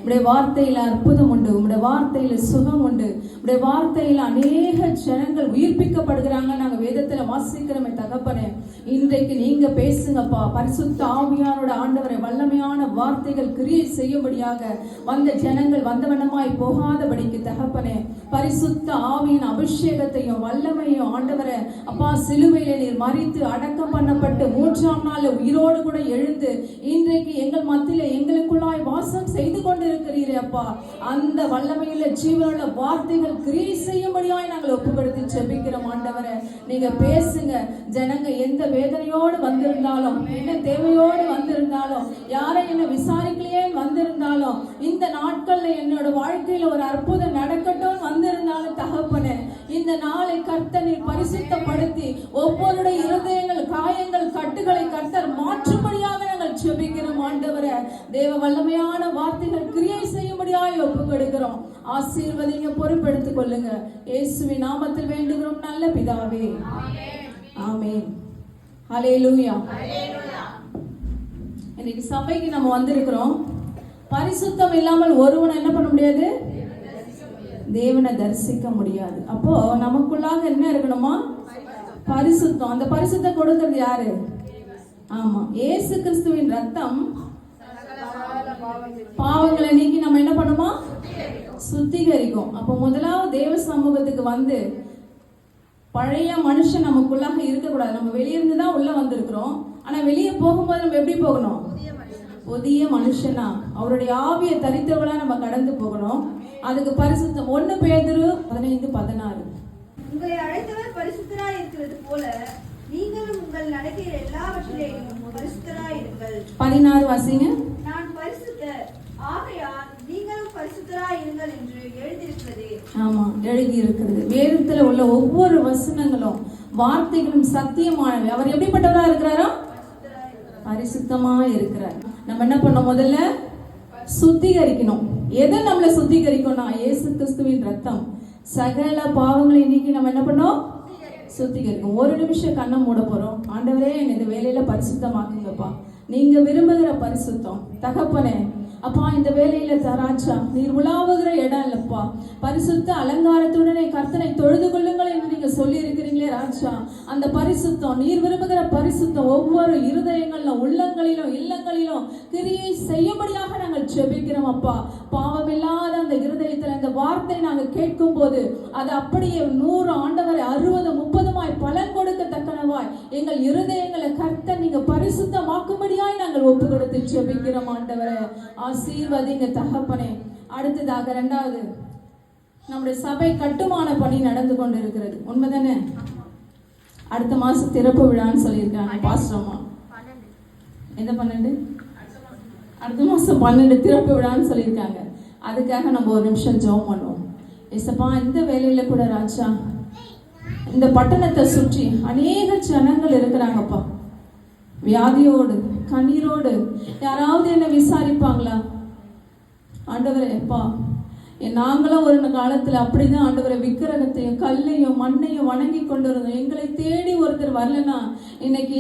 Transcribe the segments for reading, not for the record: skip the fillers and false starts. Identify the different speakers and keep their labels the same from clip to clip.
Speaker 1: உடைய வார்த்தையில அற்புதம் உண்டு, உடைய வார்த்தையில சுகம் உண்டு, உடைய வார்த்தையில அநேக ஜனங்கள் உயிர்ப்பிக்கப்படுகிறாங்க. நாங்க வேதத்துல வாசிக்கிறோமே தகப்பனே, இன்றைக்கு நீங்க பேசுங்கப்பா. பரிசுத்த ஆவியானோட ஆண்டவரை வல்லமையான வார்த்தைகள் கிரியை செய்யும்படியாக வந்த ஜனங்கள் வந்தவனமாய் போகாதபடிக்கு தகப்பனே, பரிசுத்த ஆவியின் அபிஷேகத்தையும் வல்லமையும் ஆண்டவரை அப்பா சிலுவையில நீர் மரித்து அடக்கம் பண்ணப்பட்டு 3ஆம் நாள் உயிரோடு கூட எழுந்து இன்றைக்கு எங்கள் மத்தியில எங்களுக்குள்ளாய் வாசம் செய்து கொண்டிருக்கிறீரே அப்பா. அந்த வல்லமையில ஜீவனுள்ள வார்த்தைகள் கிரியை செய்யும்படியாய் நாங்கள் ஒப்புக்கொடுத்து ஜெபிக்கிறோம் ஆண்டவரை. நீங்க பேசுங்க. ஜனங்க எந்த வேதனையோடு வந்திருந்தாலும், என்ன தேவையோடு வந்திருந்தாலும், யாரை என்ன விசாரிக்கலையே வந்திருந்தாலும், இந்த நாட்கள்ல என்னோட வாழ்க்கையில ஒரு அற்புதம் நடக்கட்டும் வந்திருந்தாலும் தகப்பனே, இந்த நாளை கர்த்தர் நீர் பரிசுத்தப்படுத்தி ஒவ்வொருடைய இருதயங்கள் காயங்கள் கட்டுகளை கர்த்தர் மாற்றும்படியாக நாங்கள் ஜெபிக்கிறோம் ஆண்டவரே. தேவ வல்லமையான வார்த்தைகள் கிரியை செய்யும்படியாய் ஒப்புக்கொடுக்கிறோம். ஆசீர்வதிங்க, பொறுப்பெடுத்துக் கொள்ளுங்க. இயேசுவின் நாமத்தில் வேண்டுகிறோம் நல்ல பிதாவே, ஆமென். ஹல்லேலூயா. இன்னைக்கு சபைக்கு நம்ம வந்திருக்கிறோம். பரிசுத்தம் இல்லாமல் ஒருவனை என்ன பண்ண முடியாது? தேவனை தரிசிக்க முடியாது. அப்போ நமக்குள்ளாக என்ன இருக்கணுமா? பரிசுத்தம். அந்த பரிசுத்தம் கொடுக்கிறது யாரு? ஆமா, இயேசு கிறிஸ்துவின் ரத்தம் பாவங்களை நீக்கி நம்ம என்ன பண்ணுமா? சுத்திகரிக்கும். அப்போ முதலாவது தேவ சமூகத்துக்கு வந்து பழைய மனுஷன் நமக்குள்ளாக இருக்கக்கூடாது. நம்ம வெளியிருந்து தான் உள்ள வந்திருக்கிறோம். ஆனா வெளியே போகும்போது நம்ம எப்படி போகணும்? புதிய மனுஷனா அவருடைய ஆவியை தரித்தவளா நம்ம கடந்து போகணும். அதுக்கு பரிசுத்தம். 1 பேதுரு 15:16.
Speaker 2: உங்களை அழைத்தவர் பரிசுத்தராய் இருக்கிறது போல நீங்களும் உங்கள் நடக்கிற எல்லாவற்றிலேயும் பரிசுத்தராய் இருங்கள்.
Speaker 1: 16 வாசிங்க.
Speaker 2: நான் பரிசுத்தர், ஆகையால் நீங்களும் பரிசுத்தராய் இருங்கள் என்று எழுதியிருக்கிறது.
Speaker 1: ஆமா, எழுதி இருக்கிறது. வேதத்துல உள்ள ஒவ்வொரு வசனங்களும் வார்த்தைகளும் சத்தியமானவை. அவர் எப்படிப்பட்டவரா இருக்கிறாரோ பரிசுத்தமா இருக்கிறார். நம்ம என்ன பண்ணோம்? முதல்ல சுத்திகரிக்கணும். எதை நம்மளை சுத்திகரிக்கணும்னா இயேசு கிறிஸ்துவின் ரத்தம் சகல பாவங்களை நீக்கி நம்ம என்ன பண்ணோம்? சுத்திகரிக்கும். 1 நிமிஷம் கண்ணை மூட போறோம். ஆண்டவரே, இந்த வேலையில பரிசுத்தமாக்குங்கப்பா. நீங்க விரும்புகிற பரிசுத்தம் தகப்பனே. அப்பா, இந்த வேலையில தராஜா நீர் உலாவுகிற இடம் இல்லப்பா. பரிசுத்த அலங்காரத்துடனே கர்த்தனை தொழுது கொள்ளுங்கள் என்று நீங்க சொல்லி இருக்கிறீங்களே ராஜா. அந்த பரிசுத்தம், நீர் விரும்புகிற பரிசுத்தம் ஒவ்வொரு இருதயங்களிலும் உள்ளங்களிலும் இல்லங்களிலும் கிரியை செய்யும்படியாக நாங்கள் ஜெபிக்கிறோம் அப்பா. பாவம் இல்லாத அந்த இருதயத்துல இந்த வார்த்தை நாங்கள் கேட்கும் போது அது அப்படியே 100 ஆண்டவரை 60 30 பலன் கொடுக்கத்தக்கனவாய் எங்கள் இருதயங்களை கர்த்தர் நீங்க பரிசுத்தமாக்கும்படியாய் நாங்கள் ஒப்பு கொடுத்து ஜெபிக்கிறோம் ஆண்டவரை. ஆசீர்வதிங்க தகப்பனே. அடுத்ததாக 2வது, நம்முடைய சபை கட்டுமான பணி நடந்து கொண்டிருக்கிறது. உண்மைதானே? அடுத்த மாசம் திறப்பு விழான்னு சொல்லியிருக்காங்க பாஸ்டர்மா. எந்த 12? அடுத்த மாசம் 12 திறப்பு விழான்னு சொல்லியிருக்காங்க. அதுக்காக நம்ம 1 நிமிஷம் ஜெபம் பண்ணுவோம். ஏசப்பா, இந்த வேலையில கூட ராஜா இந்த பட்டணத்தை சுற்றி அநேக ஜனங்கள் இருக்கிறாங்கப்பா. வியாதியோடு கண்ணீரோடு யாராவது என்ன விசாரிப்பாங்களா ஆண்டவரே? அப்பா, நாங்களும் ஒரு காலத்துல அப்படிதான் ஆண்டவரை விக்கிரகத்தையும் கல்லையும் மண்ணையும் வணங்கி கொண்டு இருந்தோம். எங்களை தேடி ஒருத்தர் வரலன்னா இன்றைக்கு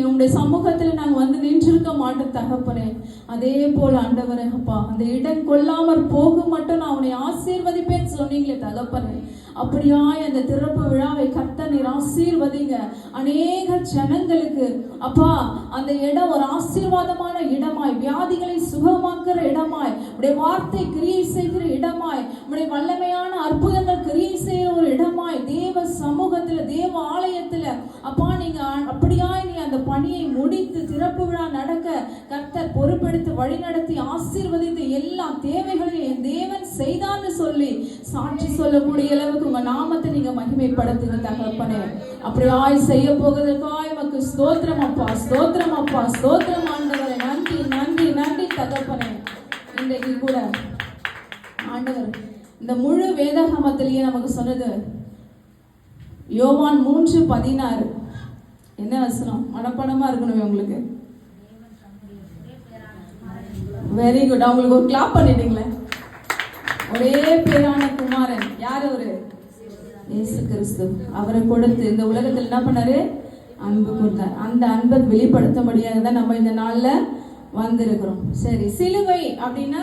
Speaker 1: உங்களுடைய சமூகத்துல நாங்க வந்து நின்றிருக்க மாட்டோம் தகப்பனே. அதே போல ஆண்டவரே அப்பா, அந்த இடம் கொள்ளாமற் போக மட்டும் நான் அவனை ஆசீர்வதிப்பேன்னு சொன்னீங்களே தகப்பனே. அப்படியாய் அந்த திறப்பு விழாவை கர்த்தர் நீர் ஆசீர்வதிங்க. அநேக ஜனங்களுக்கு அப்பா அந்த இடம் ஒரு ஆசீர்வாதமான இடமாய், வியாதிகளை சுகமாக்குற இடமாய், உடைய வார்த்தை கிரியை செய்கிற இடமாய், உடைய வல்லமையான அற்புதங்கள் கிரியை செய்கிற ஒரு இடமாய் தேவ சமூகத்துல தேவ ஆலயத்துல அப்பா நீங்க அப்படியாய் நீ அந்த பணியை முடித்து திறப்பு விழா நடக்க கர்த்தர் பொறுப்பெடுத்து வழிநடத்தி ஆசீர்வதித்து எல்லா தேவைகளையும் என் தேவன் செய்தான்னு சொல்லி சாட்சி சொல்லக்கூடிய அளவுக்கு உங்க நாமத்தை நீங்க மகிமைப்படுத்துங்க தகப்பனே. அப்படியாய் செய்ய போவதற்காய் உமக்கு ஸ்தோத்திரம் அப்பா, ஸ்தோத்திரம் அப்பா, ஸ்தோத்திரம் ஆண்டவரே. நன்றி நன்றி நன்றி தகப்பனே. இன்றைக்கு கூட ஆண்டவர் இந்த முழு வேதாகமத்திலேயே நமக்கு சொன்னது யோவான் 3:16. என்ன வசனம்? மனப்பாடமா இருக்கணும் உங்களுக்கு. Very good. அவங்களுக்கு ஒரு கிளாப் பண்ணிட்டீங்களே. ஒரே பேரான குமாரன் யார்? அவரு இயேசு கிறிஸ்து. அவரை கொடுத்து இந்த உலகத்தில் என்ன பண்ணாரு? அன்பு கொடுத்தார். அந்த அன்பை வெளிப்படுத்த முடியாத நம்ம இந்த நாள்ல வந்திருக்கிறோம். சரி, சிலுவை அப்படின்னா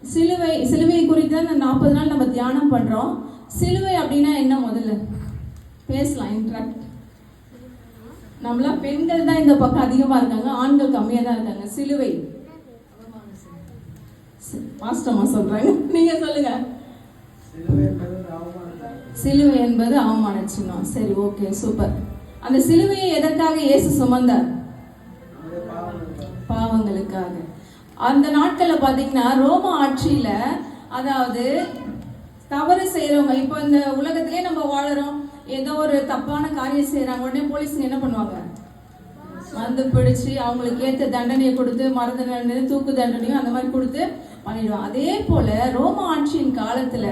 Speaker 1: சிலுவை குறித்து தான் இந்த 40 நாள் நம்ம தியானம் பண்றோம். சிலுவை அப்படின்னா என்ன? முதல்ல பேசலாம், இன்ட்ராக்ட். நம்மளா பெண்கள் தான் இந்த பக்கம் அதிகமா இருக்காங்க, ஆண்கள் கம்மியா தான் இருக்காங்க. சிலுவை மாஸ்டர்மா சொல்றாங்க, நீங்க சொல்லுங்க. சிலுவை என்பது அவமான சின்னம். சரி, ஓகே, சூப்பர். அந்த சிலுவையை எதற்காக இயேசு சுமந்தார்? பாவங்களுக்காக. அந்த நாட்கள்ல பாத்தீங்கன்னா ரோம ஆட்சியில, அதாவது தவறு செய்யறவங்க, இப்போ இந்த உலகத்திலே நம்ம வாழறோம், ஏதோ ஒரு தப்பான காரியம் செய்யறாங்க, உடனே போலீஸ் என்ன பண்ணுவாங்க? வந்து பிடிச்சு அவங்களுக்கு ஏற்ற தண்டனையை கொடுத்து, மரண தண்டனை, தூக்கு தண்டனையும் அந்த மாதிரி கொடுத்து பண்ணிடுவாங்க. அதே போல ரோம ஆட்சியின் காலத்துல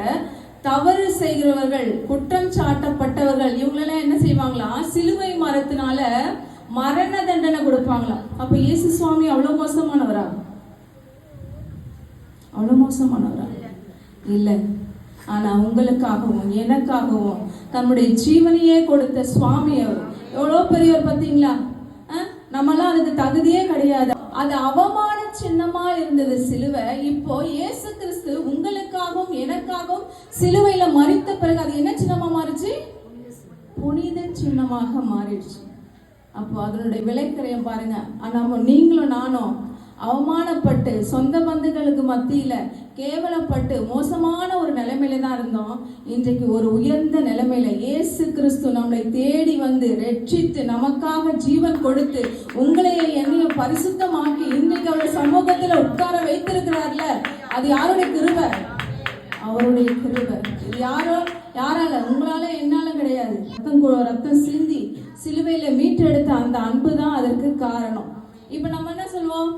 Speaker 1: தவறு செய்கிறவர்கள், குற்றம் சாட்டப்பட்டவர்கள், இவங்களெல்லாம் என்ன செய்வாங்களாம்? சிலுவை மரத்தினால மரண தண்டனை கொடுப்பாங்களாம். அப்ப இயேசு சுவாமி அவ்வளவு மோசமானவரா? அவ்வளவு மோசமானவரா? இல்ல. ஆனா உங்களுக்காகவும் எனக்காகவும் தன்னுடைய ஜீவனையே கொடுத்த சுவாமி அவர் எவ்வளவு பெரியவர் பார்த்தீங்களா? நம்மளாம் அதுக்கு தகுதியே கிடையாது. அது அவமான சின்னமா இருந்தது சிலுவை. இப்போ இயேசு கிறிஸ்து உங்களுக்காகவும் எனக்காகவும் சிலுவையில மரித்த பிறகு அது என்ன சின்னமா மாறிச்சு? புனித சின்னமாக மாறிடுச்சு. அப்போ அதனுடைய விலைக்கரையம் பாருங்க. ஆனா நீங்களும் நானும் அவமானப்பட்டு, சொந்த பந்துகளுக்கு மத்தியில கேவலப்பட்டு மோசமான ஒரு நிலைமையில தான் இருந்தோம். இன்றைக்கு ஒரு உயர்ந்த நிலைமையில இயேசு கிறிஸ்து நம்மளை தேடி வந்து ரட்சித்து நமக்காக ஜீவன் கொடுத்து உங்களைய என்னையும் பரிசுத்தமாக்கி இன்றைக்கு அவருடைய சமூகத்துல உட்கார வைத்திருக்கிறார்ல, அது யாருடைய கிருபை? அவருடைய கிருபை. இது யாரால? உங்களால, என்னால கிடையாது. ரத்தம் சிந்தி சிலுவையில மீட்டெடுத்த அந்த அன்பு தான் அதற்கு காரணம். இப்ப நம்ம என்ன சொல்லுவோம்?